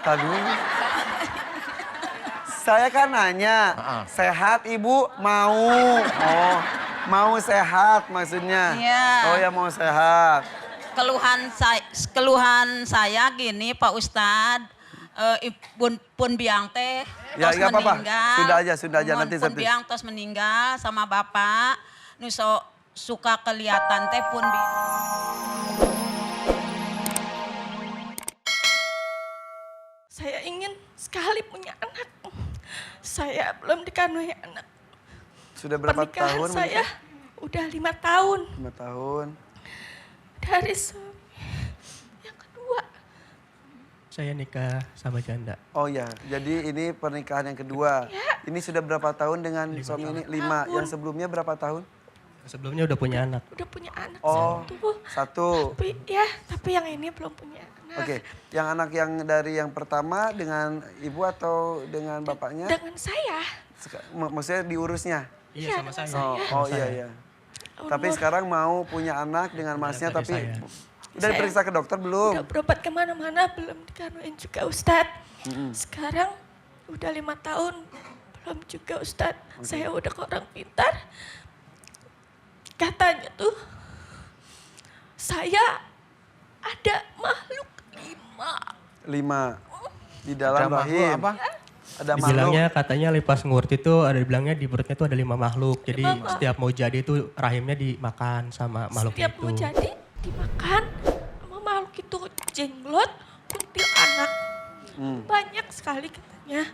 Aduh. Saya kan nanya, sehat ibu mau? Oh, mau sehat maksudnya? Iya. Oh ya mau sehat. Keluhan saya gini Pak Ustadz, pun biang teh Ya tos nggak apa-apa, meninggal. sudah aja nanti Pun biang tos meninggal sama bapak, nuso suka kelihatan teh pun Saya ingin sekali punya anak. Saya belum dikaruniai anak. Sudah berapa Pernikahan tahun? saya udah 5 tahun. 5 tahun. Dari suami yang kedua. Saya nikah sama janda. Oh ya, jadi ini pernikahan yang kedua. Ya. Ini sudah berapa tahun dengan suami ini? 5. Tahun. Yang sebelumnya berapa tahun? Sebelumnya udah punya anak. Udah punya anak Oh, satu. 1. Tapi yang ini belum punya anak. Oke, yang anak yang dari yang pertama dengan ibu atau dengan bapaknya? Dengan saya. Maksudnya diurusnya? Iya sama saya. Oh iya iya. Tapi sekarang mau punya anak dengan masnya tapi saya. udah diperiksa ke dokter belum? Udah berobat kemana-mana belum dikanuin juga Ustadz. Sekarang udah 5 tahun belum juga Ustadz. Saya udah ke orang pintar. Katanya tuh saya ada makhluk 5. 5 di dalam rahim. Apa? Ada Dibilangnya makhluk. katanya pas ngurut itu ada dibilangnya di perutnya itu ada 5 makhluk. Jadi setiap mau jadi itu rahimnya dimakan sama makhluk Setiap itu. mau jadi dimakan sama makhluk itu jenglot, kuntil anak. Banyak sekali katanya.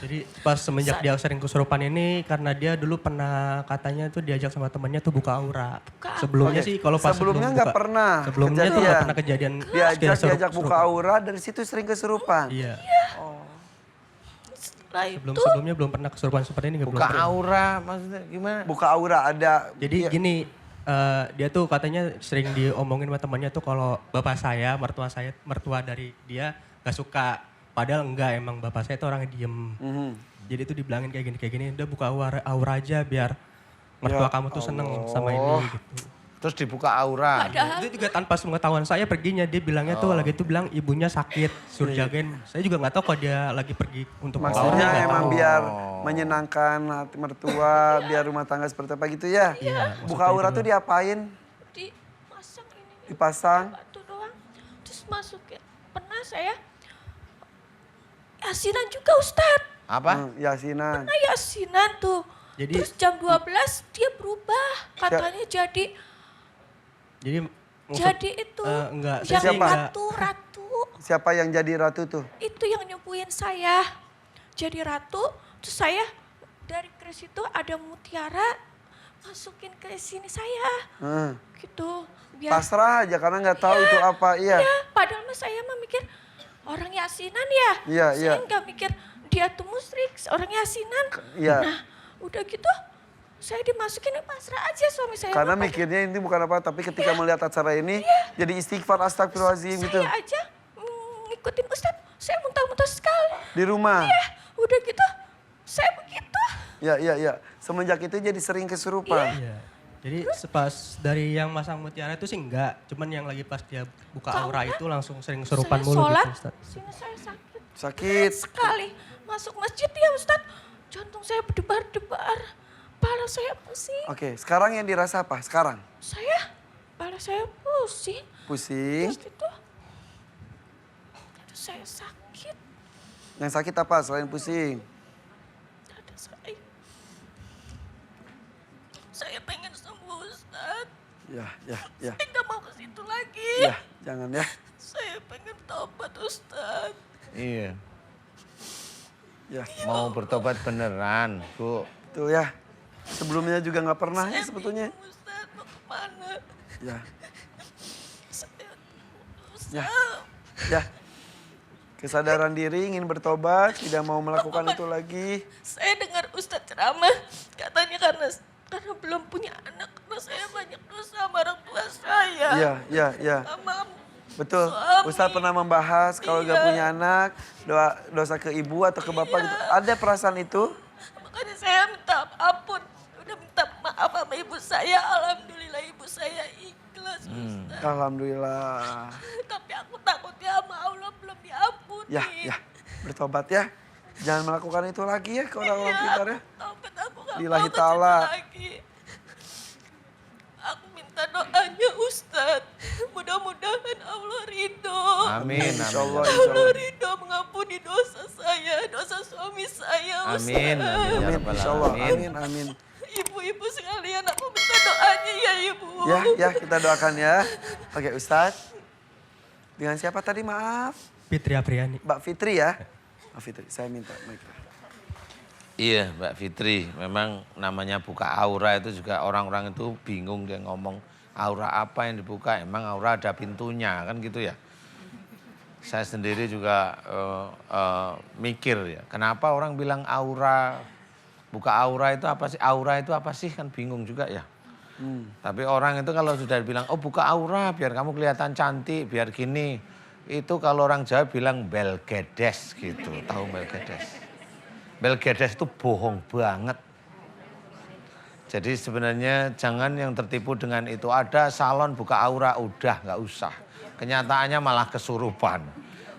Jadi pas semenjak dia sering kesurupan ini karena dia dulu pernah katanya tuh diajak sama temannya tuh buka aura. Sebelumnya Oke. sih kalau pas Sebelumnya sebelum nggak buka- pernah Sebelumnya tuh nggak kejadian. pernah kejadian. Diajak buka aura dari situ sering kesurupan. Iya. Setelah itu Sebelum-sebelumnya belum pernah kesurupan seperti ini. Buka aura maksudnya gimana? Buka aura ada. Jadi gini, dia tuh katanya sering diomongin sama temannya tuh kalau bapak saya, mertua dari dia gak suka. Padahal enggak, emang bapak saya tuh orangnya diem. Jadi tuh dibilangin kayak gini, udah buka aura aja biar mertua kamu tuh seneng sama ini gitu. Terus dibuka aura. Itu juga tanpa sepengetahuan saya perginya, dia bilangnya tuh lagi tuh bilang ibunya sakit, suruh jagain. Saya juga gak tahu kalau dia lagi pergi untuk Maksudnya nggak emang tahu. biar menyenangkan hati mertua, biar rumah tangga seperti apa gitu ya? Iya, Buka aura tuh diapain? dipasang ini. Dipasang? Batu doang. Terus masukin. Pernah saya yasinan juga Ustadz. Apa? Yasinan. Pernah yasinan tuh. Jadi- Terus jam 12 dia berubah. Katanya jadi itu enggak, yang saya sih enggak. ratu. Siapa yang jadi ratu tuh? Itu yang nyembuhin saya. Jadi ratu, terus saya dari keris itu ada mutiara masukin ke sini saya. Gitu. Biar Pasrah aja karena nggak tahu itu apa. Iya. ya, padahal mah saya mah mikir orang yasinan ya. Iya, Saya iya. nggak mikir dia tuh musyrik, orang yasinan. Iya. Nah, udah gitu saya dimasukin pasrah aja suami saya. Karena mah mikirnya ini bukan apa, tapi ketika melihat acara ini jadi istighfar astagfirullahaladzim gitu. saya aja ngikutin Ustadz, saya muntah-muntah sekali. Di rumah. Ya, udah gitu saya begitu. Ya. Semenjak itu jadi sering kesurupan. Iya. Jadi pas dari yang masang mutiara itu sih enggak, cuman yang lagi pas dia buka aura itu langsung sering kesurupan Saya mulu sholat, gitu Ustaz. sini saya sakit. Sakit. Berat sekali. Masuk masjid ya Ustadz, jantung saya berdebar-debar. Kepala saya pusing. Oke, sekarang yang dirasa apa? Sekarang? Kepala saya pusing. Pusing. Terus gitu, terus saya sakit. Yang sakit apa selain pusing? Dada saya pengen sembuh Ustadz. Ya. Saya nggak mau ke situ lagi. Ya, jangan ya. Saya pengen tobat Ustadz. Iya. Ya, Mau bertobat beneran, Bu. tuh ya. Sebelumnya juga nggak pernah ya sebetulnya. Bingung, Ustadz mau kemana? Ya, Saya ya, ya. Kesadaran diri ingin bertobat, tidak mau melakukan itu lagi. Saya dengar Ustadz ceramah, katanya karena belum punya anak, karena saya banyak dosa sama orang tua saya. Iya. Sama Betul. suami. Ustadz pernah membahas kalau nggak Iya. punya anak, dosa ke ibu atau ke bapak gitu. Ada perasaan itu? Makanya saya minta ampun, udah minta maaf sama ibu saya. Alhamdulillah ibu saya ikhlas Ustadz. Alhamdulillah. Tapi aku takutnya sama Allah belum diampuni. Ya, bertobat ya. Jangan melakukan itu lagi ya ke orang-orang sekitar ya. Taubat aku gak Lillahi mau ke ta'ala. situ lagi. Aku minta doanya Ustadz. Mudah-mudahan Allah ridho. Amin, Insya amin. Allah, insya Allah Allah. ridho mengampuni dosa saya, dosa suami saya Ustadz. Amin, amin, ya Amin, Rabbal insya Allah. alamin. Amin. Ibu-ibu sekalian aku minta doanya ya Ibu. Ya, kita doakan ya. Oke, Ustadz. Dengan siapa tadi, maaf? Fitri Apriani. Mbak Fitri ya? Mbak Fitri, saya minta mic. Iya Mbak Fitri, memang namanya buka aura itu juga orang-orang itu bingung dia ngomong aura apa yang dibuka, emang aura ada pintunya kan gitu ya. Saya sendiri juga mikir ya, kenapa orang bilang aura, buka aura itu apa sih, aura itu apa sih kan bingung juga ya. Tapi orang itu kalau sudah bilang, oh buka aura biar kamu kelihatan cantik, biar gini. Itu kalau orang Jawa bilang belgedes gitu, tahu belgedes. Belgedes itu bohong banget. Jadi sebenarnya jangan yang tertipu dengan itu. Ada salon buka aura, udah nggak usah. Kenyataannya malah kesurupan.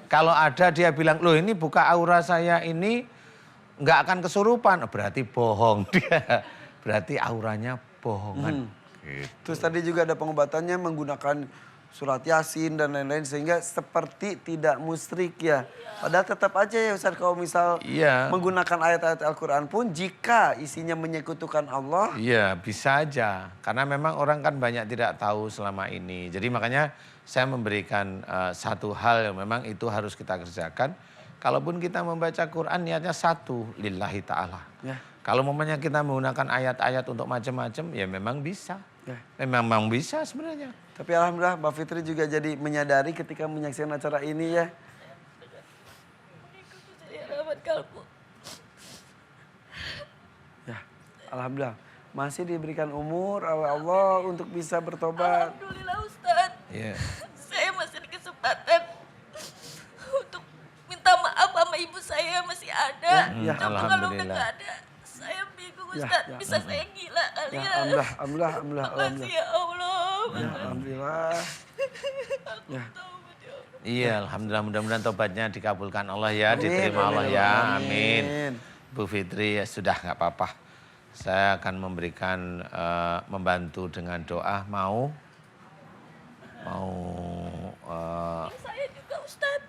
Kalau ada dia bilang, loh ini buka aura saya ini nggak akan kesurupan. Berarti bohong dia. Berarti auranya bohongan. Gitu. Terus tadi juga ada pengobatannya menggunakan surat Yasin dan lain-lain sehingga seperti tidak musyrik ya. Padahal tetap aja ya Ustaz kalau misal Iya. menggunakan ayat-ayat Al-Quran pun jika isinya menyekutukan Allah. Iya bisa aja. Karena memang orang kan banyak tidak tahu selama ini. Jadi makanya saya memberikan satu hal yang memang itu harus kita kerjakan. Kalaupun kita membaca Quran niatnya satu, lillahi ta'ala. Ya. Kalau momennya kita menggunakan ayat-ayat untuk macam-macam ya memang bisa. Ya. Memang bisa sebenarnya. Tapi alhamdulillah Mbak Fitri juga jadi menyadari ketika menyaksikan acara ini ya. Rahmat kalbu. Ya, alhamdulillah. Masih diberikan umur oleh Allah untuk bisa bertobat. Alhamdulillah Ustadz. Iya. Saya masih ada kesempatan untuk minta maaf sama ibu saya masih ada. Ya, Coba kalau udah alhamdulillah. nggak ada, saya bingung Ya, Ustadz. ya. Bisa saya gila kali Ya, ya. alhamdulillah. Makasih ya Allah. Ya, alhamdulillah. Ya. Taubat ya Allah. Iya, alhamdulillah mudah-mudahan tobatnya dikabulkan Allah ya, Amin, diterima Allah amin, ya. amin. Amin. Bu Fitri ya sudah nggak apa-apa. Saya akan memberikan membantu dengan doa mau Saya juga Ustadz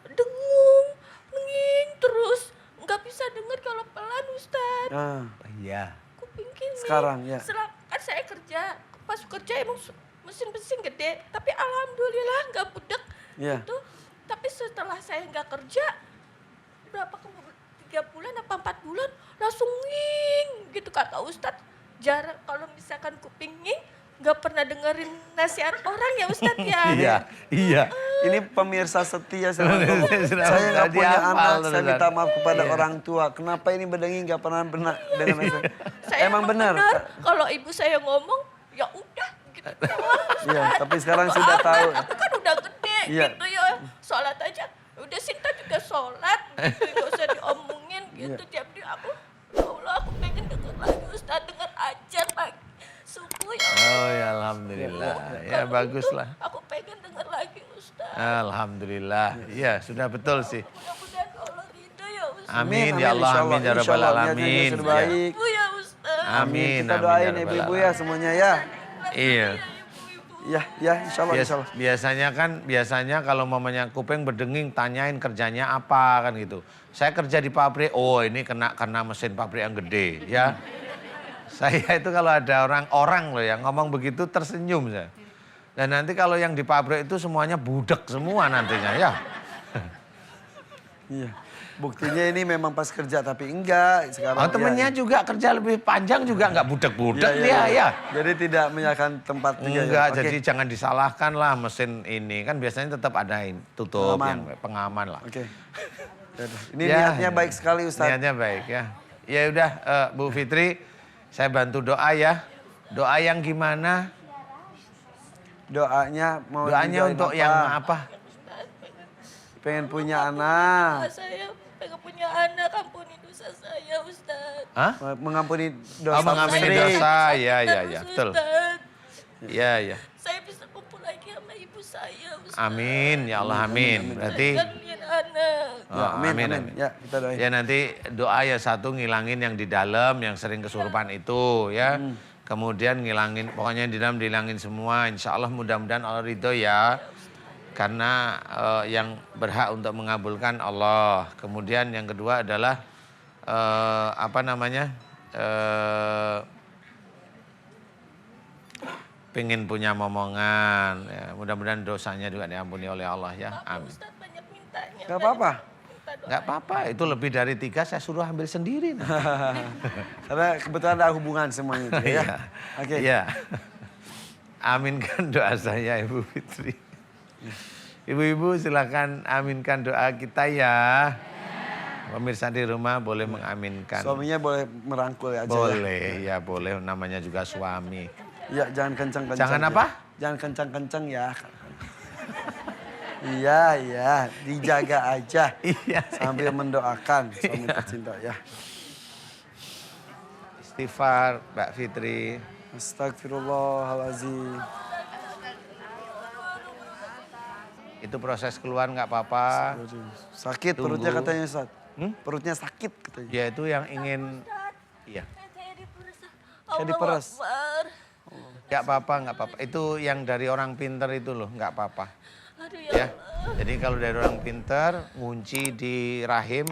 dengung, nenging terus. Nggak bisa dengar kalau pelan Ustadz. Nah, iya. Kuping gini. Sekarang, ya. Kan saya kerja, pas kerja emang mesin-mesin gede. Tapi alhamdulillah nggak budek. Ya. Gitu. Tapi setelah saya nggak kerja, berapa 3 bulan apa 4 bulan langsung nging gitu kata Ustadz. Jarang kalau misalkan kuping nging nggak pernah dengerin nasihat orang ya Ustadz ya. Iya, iya. Ini pemirsa setia saya nggak Tadi punya hafal, anak, saya terusan. minta maaf kepada Iya. orang tua. Kenapa ini bedengi nggak pernah benar dengan nasihat? Saya Emang benar. Kalau ibu saya ngomong ya udah gitu. Iya, tapi sekarang sudah tahu. Aku kan udah gede Iya. gitu ya. Sholat aja. Udah Sinta juga sholat gitu. Gak usah diomongin gitu. Iya. Jadi aku, ya Allah aku pengen denger lagi Ustaz. Denger ajar pagi. Subuh ya Allah. Oh ya alhamdulillah. Ya Kalau bagus gitu, lah. Aku pengen denger lagi Ustaz. Alhamdulillah. Iya, sudah betul sih. Mudah-mudahan Allah ridho ya Ustaz. Amin ya Allah, insya amin ya insya rabbal Allah, niatnya alamin. sudah Ya. baik. Ibu ya Ustaz. Amin. Kita amin doain ya rabbal ibu-ibu alamin. ya semuanya ya. Iya. Ya, insya Allah, insya Allah. Biasanya kalau mamanya kuping berdenging tanyain kerjanya apa kan gitu. Saya kerja di pabrik, oh ini kena karena mesin pabrik yang gede ya. Saya itu kalau ada orang loh yang ngomong begitu tersenyum saya. Dan nanti kalau yang di pabrik itu semuanya budek semua nantinya ya. Iya. Buktinya ini memang pas kerja tapi enggak sekarang. Oh temennya ya. juga kerja lebih panjang juga nggak budek-budek Iya, dia iya. ya. Jadi tidak menyalahkan tempat juga Enggak, ya. Oke. jadi jangan disalahkan lah mesin ini. Kan biasanya tetap ada tutup Pengaman. yang pengaman lah. Oke. Yaudah. Ini Ya, niatnya ya. baik sekali Ustaz. Niatnya baik ya. Ya udah Bu Fitri, saya bantu doa ya. Doa yang gimana? Doanya mau Doanya didoain untuk yang apa? Pengen punya anak. Saya pengen punya anak, ampuni dosa saya Ustaz. Hah? Mengampuni dosa. Oh, mengampuni sendiri. dosa. Ya, ya, Terus, ya, betul. Ustaz. Ya, ya. Saya bisa kumpul lagi sama ibu saya Ustaz. Amin, ya Allah amin. Berarti Saya lihat anak. Ya, amin. Ya, kita doain. Ya nanti doa ya satu ngilangin yang di dalam yang sering kesurupan itu ya. Kemudian ngilangin, pokoknya di dalam dihilangin semua. Insya Allah mudah-mudahan Allah ridho ya. Karena yang berhak untuk mengabulkan Allah. Kemudian yang kedua adalah pengen punya momongan. Ya, mudah-mudahan dosanya juga diampuni oleh Allah ya. Amin. Ustadz banyak mintanya. Gak apa-apa. Nggak apa-apa, itu lebih dari 3 saya suruh ambil sendiri. Karena kebetulan ada hubungan semuanya juga ya. Oke. Iya. Aminkan doa saya Ibu Fitri. Ibu-ibu silakan aminkan doa kita ya. Pemirsa di rumah boleh mengaminkan. Suaminya boleh merangkul aja Boleh, ya boleh. Namanya juga suami. ya. Ya, jangan kencang-kencang. Jangan ya. apa? Jangan kencang-kencang ya. Iya, dijaga aja. Iya. Sambil mendoakan suami tercinta ya. Istighfar Mbak Fitri. Astagfirullahaladzim. Itu proses keluar nggak apa-apa. Sakit Tunggu. perutnya katanya Ustaz. Perutnya sakit katanya. Ya itu yang ingin, iya. Saya diperes. Saya diperes. Akbar. Nggak apa-apa, nggak apa-apa. Itu yang dari orang pinter itu loh, nggak apa-apa. Aduh Ya. ya. Jadi kalau dari orang pinter, ngunci di rahim,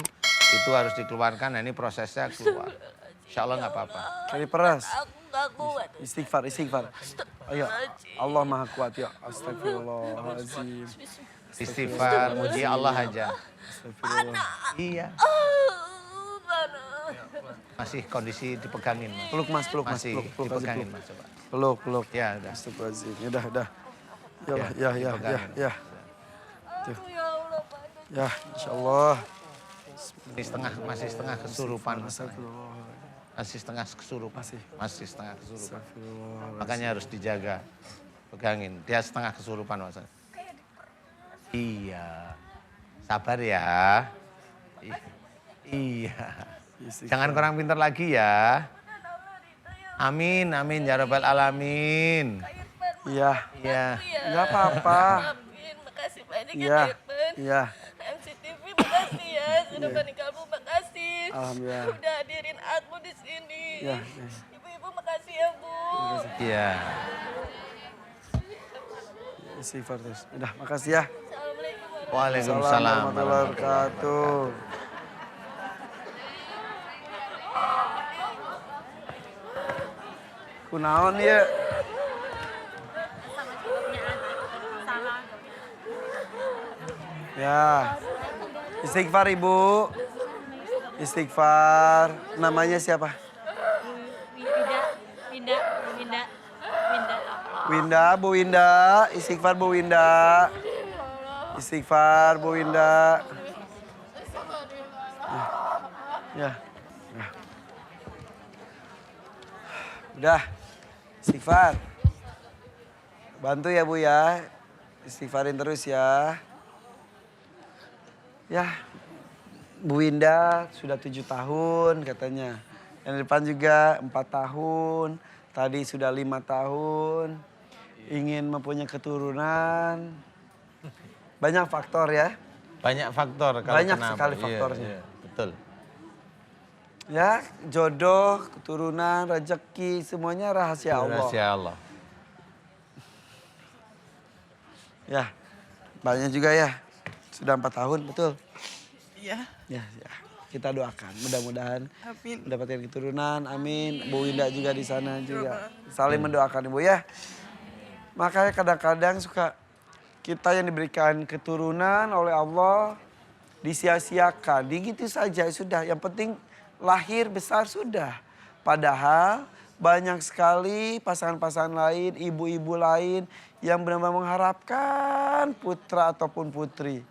itu harus dikeluarkan. Nah ini prosesnya keluar. Insya Allah nggak apa-apa. Kayak diperas. Aku gak kuat. Istighfar. Ayo. Allah Maha Kuat ya. Astagfirullahaladzim. Istighfar, muji Allah aja. Astagfirullah. Iya. Panas. Masih kondisi dipegangin. Peluk mas, peluk mas. Masih Peluk aja, dipegangin peluk. mas coba. Peluk. Ya udah. Astagfirullahaladzim. Udah. Ya. dipegangin. Aduh ya Allah panas. Ya, insya Allah. Masih setengah kesurupan. Astagfirullah. Masih setengah kesurupan. Masih setengah kesurupan. Astagfirullah. Makanya harus dijaga. Pegangin. Dia setengah kesurupan mas. Iya. Sabar ya. Iya. Jangan kurang pintar lagi ya. Amin ya rabbal alamin. Iya. Iya. Enggak apa-apa. Amin. Makasih banyak Iya. ya Irfan. Iya. MCTV makasih ya. Sudah bani kamu makasih. Alhamdulillah. Udah hadirin aku di sini. Iya. Ibu-ibu makasih ya Bu. Iya. Istighfar terus. Udah, makasih ya. Assalamualaikum. Waalaikumsalam warahmatullahi wabarakatuh. Kunaon ya? Ya. Istighfar Ibu. Istighfar. Namanya siapa? Winda, Bu Winda. Istighfar Bu Winda. Istighfar Bu Winda. Ya. Udah. Istighfar. Bantu ya Bu ya. Istighfarin terus ya. Ya. Bu Winda sudah 7 tahun katanya. Yang depan juga 4 tahun. Tadi sudah 5 tahun. Ingin mempunyai keturunan. Banyak faktor ya. Banyak faktor. Kalau Banyak kenapa. sekali Iya, faktornya. iya, betul. Ya, jodoh, keturunan, rezeki, semuanya rahasia Allah. Rahasia Allah. Ya, banyak juga ya. Sudah 4 tahun, betul? Iya. Ya. Kita doakan, mudah-mudahan Amin. mendapatkan keturunan, amin. Bu Winda juga di sana juga. Saling mendoakan Ibu ya. Makanya kadang-kadang suka kita yang diberikan keturunan oleh Allah disia-siakan. Gitu saja sudah, yang penting lahir besar sudah. Padahal banyak sekali pasangan-pasangan lain, ibu-ibu lain yang benar-benar mengharapkan putra ataupun putri.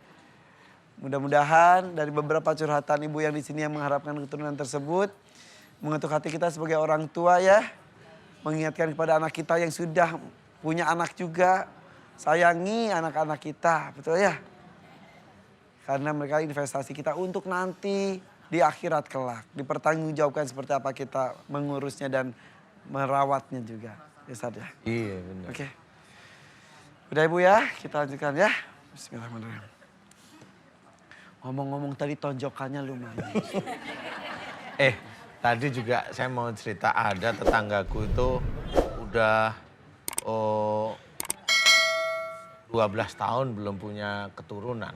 Mudah-mudahan dari beberapa curhatan ibu yang di sini yang mengharapkan keturunan tersebut mengetuk hati kita sebagai orang tua ya, mengingatkan kepada anak kita yang sudah punya anak juga, sayangi anak-anak kita, betul ya? Karena mereka investasi kita untuk nanti di akhirat kelak, dipertanggungjawabkan seperti apa kita mengurusnya dan merawatnya juga. Ya Ustaz ya? Iya benar. Oke. Udah Ibu ya, kita lanjutkan ya. Bismillahirrahmanirrahim. Ngomong-ngomong tadi tonjokannya lumayan. Tadi juga saya mau cerita ada tetanggaku itu udah 12 tahun belum punya keturunan.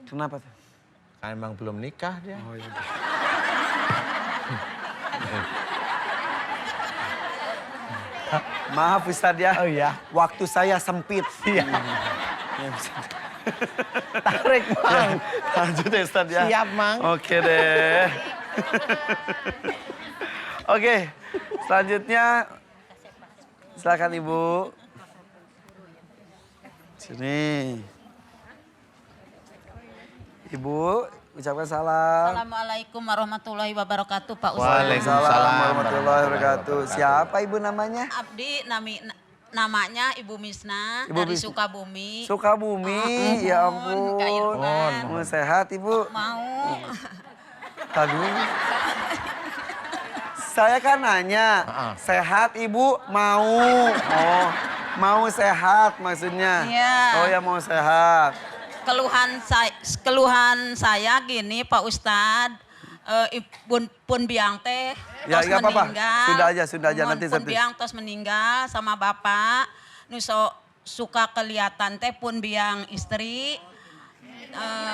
Kenapa tuh? Kan emang belum nikah dia. Oh iya. Maaf Ustadz ya. Oh iya. Waktu saya sempit. Iya. Ya, Ustadz. Tarik, Mang. Lanjut ya Ustadz ya. Siap, Mang. Oke deh. Oke, selanjutnya silakan Ibu. Sini. Ibu, ucapkan salam. Assalamualaikum warahmatullahi wabarakatuh Pak Ustadz. Waalaikumsalam warahmatullahi wabarakatuh. Siapa Ibu namanya? Abdi namanya Ibu Misna Ibu dari Misna. Sukabumi. Sukabumi, ya ampun. Kak Irfan. Mau sehat Ibu? Mau. Aduh. Saya kan nanya, sehat Ibu mau? Oh, mau sehat maksudnya? Iya. Oh ya mau sehat. Keluhan saya gini Pak Ustadz. Pun biang teh Ya, tos nggak apa-apa. meninggal. Sudah aja, nanti Pun biang tos meninggal sama bapak. Nuso suka kelihatan teh pun biang istri.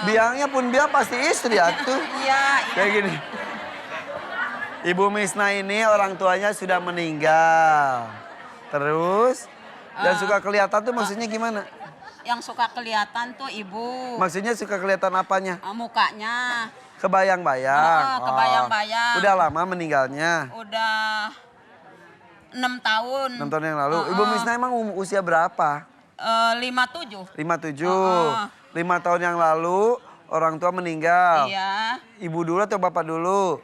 Biangnya pun biang pasti istri atuh. Iya, Kayak gini. Ibu Misna ini orang tuanya sudah meninggal. Terus, dan suka kelihatan tuh maksudnya gimana? yang suka kelihatan tuh ibu. Maksudnya suka kelihatan apanya? Mukanya. Kebayang-bayang. Kebayang-bayang. Udah lama meninggalnya? Udah 6 tahun. 6 tahun yang lalu. Ibu Misna emang usia berapa? 57. 57. 5 tahun yang lalu orang tua meninggal. Iya. Ibu dulu atau bapak dulu?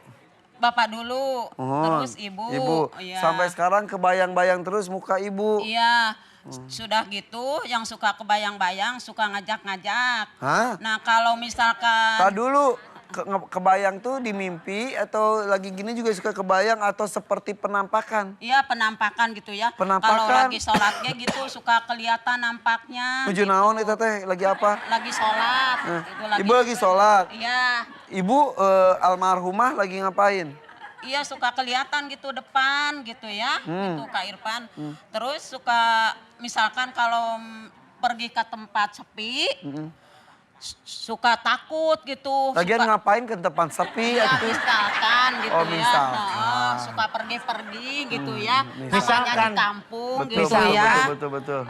Bapak dulu, terus ibu. Ibu. Iya. Sampai sekarang kebayang-bayang terus muka ibu. Iya. Sudah gitu, yang suka kebayang-bayang, suka ngajak-ngajak. Hah? Nah kalau misalkan... Tak dulu, kebayang tuh di mimpi atau lagi gini juga suka kebayang atau seperti penampakan? Iya penampakan gitu ya. Penampakan. Kalau lagi sholatnya gitu suka kelihatan nampaknya. Nuju naon itu teh, lagi apa? Lagi sholat. Ibu lagi sholat. Iya. Ibu almarhumah lagi ngapain? Iya suka kelihatan gitu depan gitu ya. Gitu Kak Irfan. Terus suka misalkan kalau pergi ke tempat sepi. Suka takut gitu. Lagian suka, ngapain ke tempat sepi? ya, Atuh? misalkan gitu Oh, ya. misalkan. Suka pergi-pergi gitu ya. Misalkan. Namanya di kampung Betul, gitu betul, ya. betul.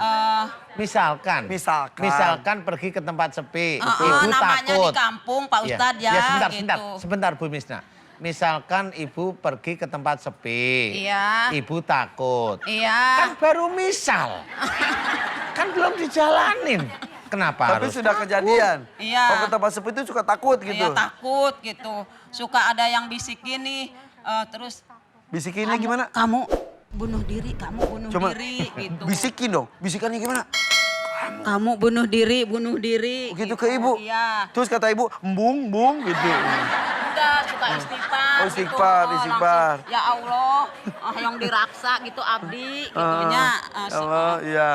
Misalkan Misalkan. pergi ke tempat sepi, ibu namanya takut. di kampung Pak Ustadz ya. Sebentar Bu Misna. Misalkan ibu pergi ke tempat sepi, Iya. ibu takut. Iya. Kan baru misal, kan belum dijalanin. Kenapa Tapi harus? sudah kejadian. Iya. Kalau ke tempat sepi itu suka takut gitu. Iya takut gitu. Suka ada yang bisik gini. Terus Bisikinnya gimana? kamu bunuh diri, kamu bunuh Coba diri gitu. bisikin dong. Bisikannya gimana? Kamu bunuh diri, bunuh diri. Gitu ke ibu. Iya. Terus kata ibu, embung gitu. Udah suka istighfar. Oh, istighfar, gitu. istighfar. Langsung, ya Allah, yang diraksa gitu abdi gitunya. Allah, iya.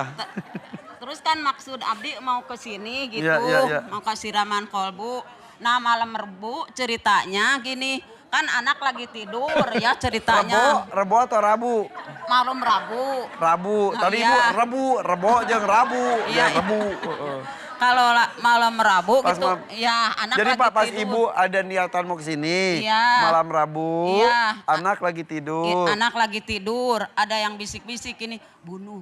Terus kan maksud abdi mau ke sini gitu, Iya. mau ke siraman kolbu. Nah malam Rebu ceritanya gini, kan anak lagi tidur ya ceritanya. Rebo atau Rabu? Malam Rabu. Rabu. Tadi Iya. ibu Rebo jeung Rabu. Iya. Ya, Rebu. Kalau malam Rabu Pas gitu, ya anak Jadi lagi Pak pas tidur. ibu ada niatan mau ke sini. Iya. Malam Rabu. Iya. Anak lagi tidur. Anak lagi tidur, ada yang bisik-bisik ini, bunuh.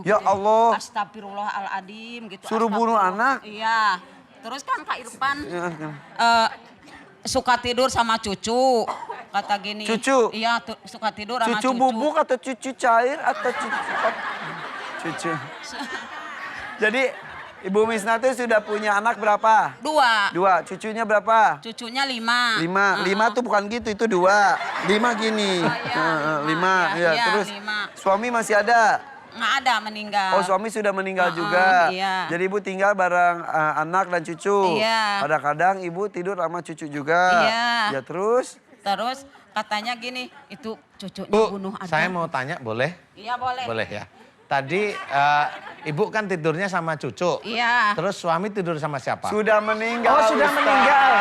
Ya gitu. Allah. Astagfirullahaladzim gitu. Suruh bunuh astagfirullah. anak? Iya. Terus kan Kak Irfan Ya, kan. suka tidur sama cucu, kata gini. Cucu? Iya, suka tidur sama Cucu bubuk atau cucu cair atau cucu? Jadi Ibu Misna itu sudah punya anak berapa? 2. 2. Cucunya berapa? Cucunya 5. 5 tuh bukan gitu, itu 2. 5 gini. Oh, iya, 5. iya, Ya, terus 5. suami masih ada? Nggak ada meninggal. Oh, suami sudah meninggal juga. Iya. Jadi ibu tinggal bareng anak dan cucu. Iya. Kadang-kadang ibu tidur sama cucu juga. Iya. Ya terus? Terus katanya gini, itu cucunya Bu, bunuh Adam. saya mau tanya boleh? Iya boleh. Boleh ya. tadi ibu kan tidurnya sama cucu. Iya. Terus suami tidur sama siapa? Sudah meninggal. Oh sudah Ustaz. meninggal.